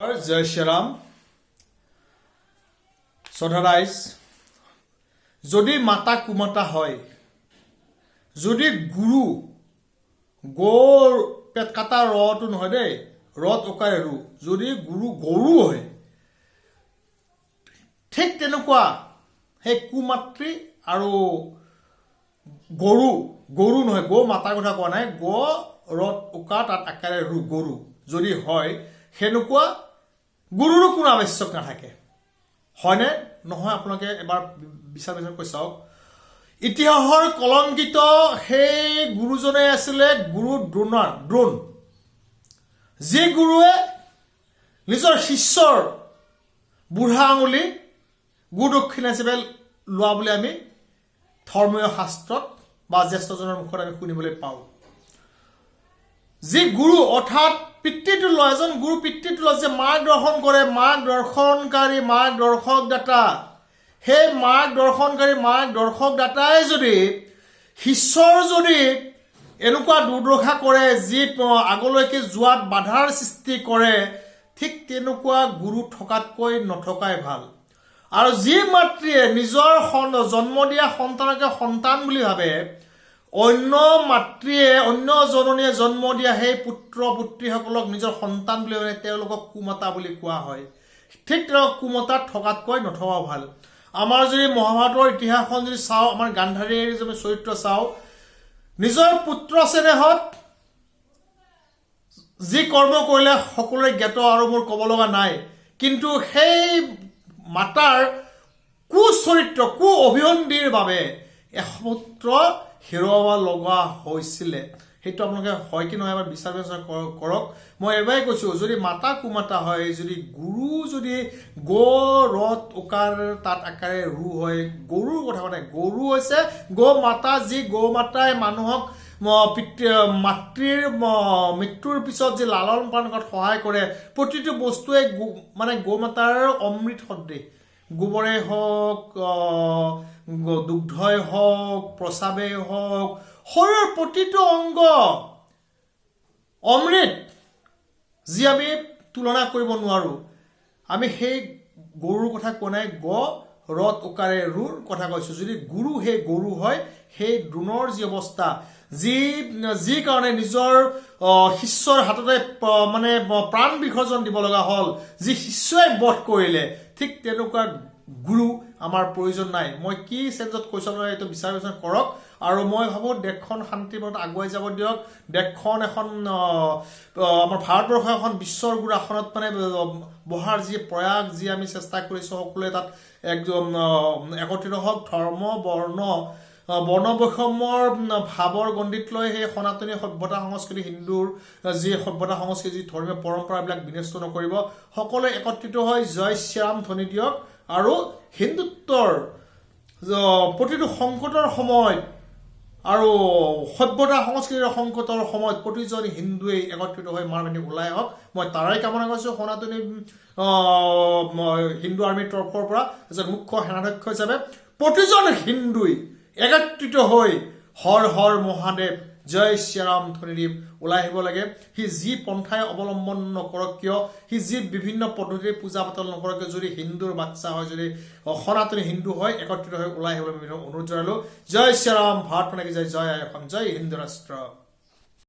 Jai Shri Ram. Sodharais, যদি মাতা কুমাতা হয়, যদি গুৰু গৌৰ পেট কাটা ৰটো নহয় দেই, ৰত ওকাৰে ৰু, যদি গুৰু গৰু হয়, ঠিক তেনেকুৱা সেই কুমাতৃ আৰু গৰু নহয়, গৌ মাতাৰ কথা কোৱা নাই, গ ৰত উকা তাত আকাৰে ৰু গৰু যদি হয়, সেনেকুৱা গুৰুৰো কোনো আৱশ্যক নাথাকে। হয়নে নহয় আপোনালোকে এবাৰ বিচাৰ কৰি চাওক। ইতিহাসৰ কলংকিত সেই গুৰুজনে আছিলে গুৰু দ্ৰোণ, যি গুৰুৱে নিজৰ শিষ্যৰ বুঢ়া আঙুলি গুৰু দক্ষিণা হিচাপে লোৱা বুলি আমি ধৰ্মীয় শাস্ত্ৰত বা জ্যেষ্ঠজনৰ মুখত আমি শুনিবলৈ পাওঁ। যি গুৰু অৰ্থাৎ পিতৃটো লয়, এজন গুৰু পিতৃটো লয়, যে মাক দৰ্শন কৰে, মাক দৰ্শনকাৰী, মাক দৰ্শক দাতা, সেই মাক দৰ্শনকাৰী, মাক দৰ্শক দাতাই যদি শিষ্যৰ যদি এনেকুৱা দুৰ্দশা কৰে, যি আগলৈকে যোৱাত বাধাৰ সৃষ্টি কৰে, ঠিক তেনেকুৱা গুৰু থকাতকৈ নথকাই ভাল। আৰু যি মাতৃয়ে নিজৰ জন্ম দিয়া সন্তানকে সন্তান বুলি ভাবে, অন্য মাতৃয়ে অন্য জননীয়ে জন্ম দিয়া সেই পুত্ৰ পুত্ৰীসকলক নিজৰ সন্তান বুলি ভাবে, তেওঁলোকক কুমাতা বুলি কোৱা হয়। ঠিক তেওঁলোক কুমাতাত থকাতকৈ নথকা ভাল। আমাৰ যদি মহাভাৰতৰ ইতিহাসখন যদি চাওঁ, আমাৰ গান্ধাৰীৰ যদি চৰিত্ৰ চাওঁ, নিজৰ পুত্ৰ স্নেহত যি কৰ্ম কৰিলে সকলোৰে জ্ঞাত আৰু মোৰ ক'ব লগা নাই, কিন্তু সেই মাতাৰ কুচৰিত্ৰ কু অভিসন্ধিৰ বাবে এপুত্ৰ হেৰুৱাব লগা হৈছিলে। সেইটো আপোনালোকে হয় কি নহয় এবাৰ বিচাৰ কৰক। মই এবাৰেই কৈছোঁ, যদি মাতা কুমাতা হয়, যদি গুৰু যদি গ ৰত উকাৰ তাত আকাৰে ৰু হয়, গৰুৰ কথা কোৱা নাই, গৰু হৈছে গৌ মাতা, যি গৌ মাতাই মানুহক মাতৃৰ মৃত্যুৰ পিছত যি লালন পালন কৰাত সহায় কৰে, প্ৰতিটো বস্তুৱে মানে গৌ মাতাৰ অমৃত সদৃশ। গোবৰে হওক, দুগ্ধই হওক, প্ৰস্ৰাৱেই হওক, শৰীৰৰ প্ৰতিটো অংগ অমৃত, যি আমি তুলনা কৰিব নোৱাৰো। আমি সেই গৰুৰ কথা কোৱা নাই, গ ৰত উকাৰে ৰুৰ কথা কৈছো। যদি গুৰু সেই গৰু হয়, সেই দ্ৰোণৰ যি অৱস্থা, যি কাৰণে নিজৰ শিষ্যৰ হাততে মানে প্ৰাণ বিসৰ্জন দিব লগা হ'ল, যি শিষ্যই বধ কৰিলে, ঠিক তেনেকুৱা গুৰু আমাৰ প্ৰয়োজন নাই। মই কি চেঞ্জত কৈছো আপোনালোকে এইটো বিচাৰ কৰক। আৰু মই ভাবোঁ দেশখন শান্তিৰ পথত আগুৱাই যাব দিয়ক। দেশখন এখন আমাৰ ভাৰতবৰ্ষ এখন বিশ্বৰ গুৰু আসনত মানে বহাৰ যি প্ৰয়াস, যি আমি চেষ্টা কৰিছোঁ, সকলোৱে তাত একদম একত্ৰিত হওক। ধৰ্ম বৰ্ণ বৈষম্যৰ ভাৱৰ গণ্ডিত লৈ সেই সনাতনী সভ্যতা সংস্কৃতি, হিন্দুৰ যি সভ্যতা সংস্কৃতি, যি ধৰ্মীয় পৰম্পৰাবিলাক বিনষ্ট নকৰিব, সকলোৱে একত্ৰিত হৈ জয় শ্ৰীৰাম ধ্বনি দিয়ক। আৰু হিন্দুত্বৰ প্ৰতিটো সংকটৰ সময়ত আৰু সভ্যতা সংস্কৃতিৰ সংকটৰ সময়ত প্ৰতিজন হিন্দুৱে একত্ৰিত হৈ মাৰমানি ওলাই আহক, মই তাৰাই কামনা কৰিছোঁ। সনাতনী হিন্দু আৰ্মীৰ তৰফৰ পৰা এজন মুখ্য সেনাধ্যক্ষ হিচাপে প্ৰতিজন হিন্দুই একত্ৰিত হৈ হৰ হৰ মহাদেৱ, জয় শ্ৰীৰাম ধ্বনি দি ওলাই আহিব লাগে। সি যি পন্থাই অৱলম্বন নকৰক কিয়, সি যি বিভিন্ন পদ্ধতিৰে পূজা পাতল নকৰক কিয়, যদি হিন্দুৰ বাচ্চা হয়, যদি সনাতনী হিন্দু হয়, একত্ৰিত হৈ ওলাই আহিবলৈ অনুৰোধ জনালোঁ। জয় শ্ৰীৰাম, ভাৰত মাতা কি জয়, জয় আই অসম, জয় হিন্দু ৰাষ্ট্ৰ।